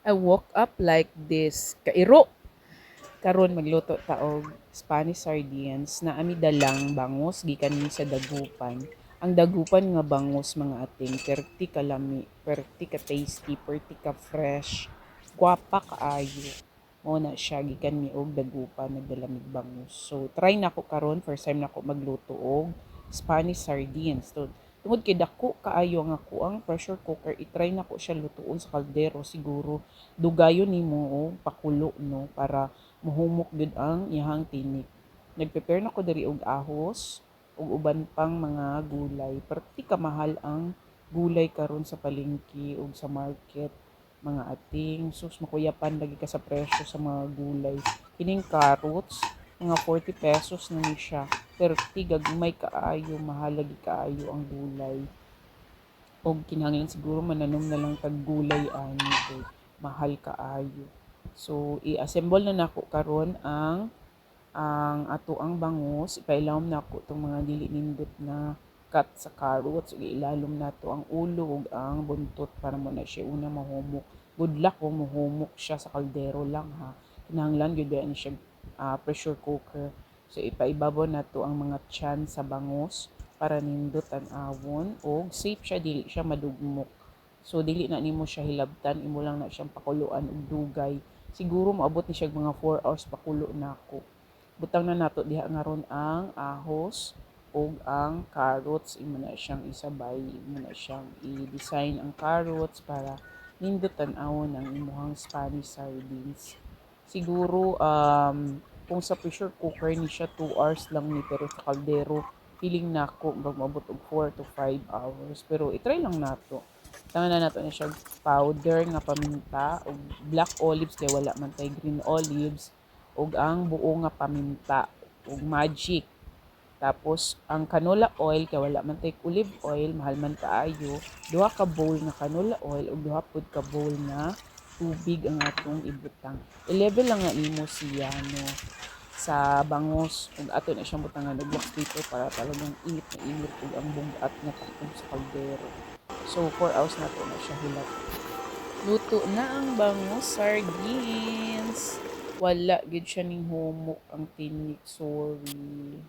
I woke up like this. Kairo! Karon magluto ta og Spanish sardines na ami dalang bangus gikan mi sa dagupan. Ang dagupan nga bangus mga ating perti ka lami, perti ka tasty, perti ka fresh, gwapa kaayo. Mo na siya gikan mi og dagupan nagdalamig bangus. So try na ko karon first time na ko magluto og Spanish sardines. So, tungod kay dako kaayo nga ko ang pressure cooker, i-try na ko siya lutuon sa kaldero siguro. Dugayon nimo og pakulo no para mohumok gud ang iyahang tinik. Nag-prepare na ko diri og ahos ug uban pang mga gulay. Perti ka mahal ang gulay karon sa palengke ug sa market mga ating sus makuyapan lagi ka sa presyo sa mga gulay. Kining carrots mga 40 pesos na ni siya. Perti gagmay kaayo, mahal lagi kaayo ang gulay. Og kinahanglan siguro mananom na lang tag gulay ani kay mahal kaayo. So i-assemble na nako karon ang ato ang bangus, ipailawom nako tong mga dili nindot na cut sa carrots, ug ilalom nato ang ulo ug ang buntot para mo na siya una mahumok. Good luck kung mahumok siya sa kaldero lang ha. Kinahanglan gyud ni siya pressure cooker. So ipaibabaw nato ang mga tiyan sa bangus para nindot ang awon og safe siya dili siya madugmok. So dili na nimo siya hilabtan, imo lang na siyang pakuluan og dugay. Siguro maabot ni siya mga 4 hours pakulo nako. Butang na nato diha nga ron ang ahos ug ang carrots, imo na siyang isabay, imo na siyang i-design ang carrots para nindot tan-awon ang imuhang Spanish sardines. Siguro kung sa pressure cooker ni siya 2 hours lang ni pero sa kaldero feeling nako magmabot og 4 to 5 hours pero i-try lang nato. Tangan na nato na siya powder nga paminta ug black olives kay wala man tay green olives ug ang buo nga paminta ug magic. Tapos ang canola oil kay wala man tay olive oil, mahal man kaayo. Duha ka bowl nga canola oil ug duha pud ka bowl nga tubig ang atong ibutang. I-level lang nga nimo siya no sa bangus ug ato na siyang butangan og wax paper para talagang init na init ug ang bugat nga takog sa kaldero. So 4 hours na to na siya hilap. Luto na ang bangus sardines. Wala gid siya ning humok ang tinik, sorry.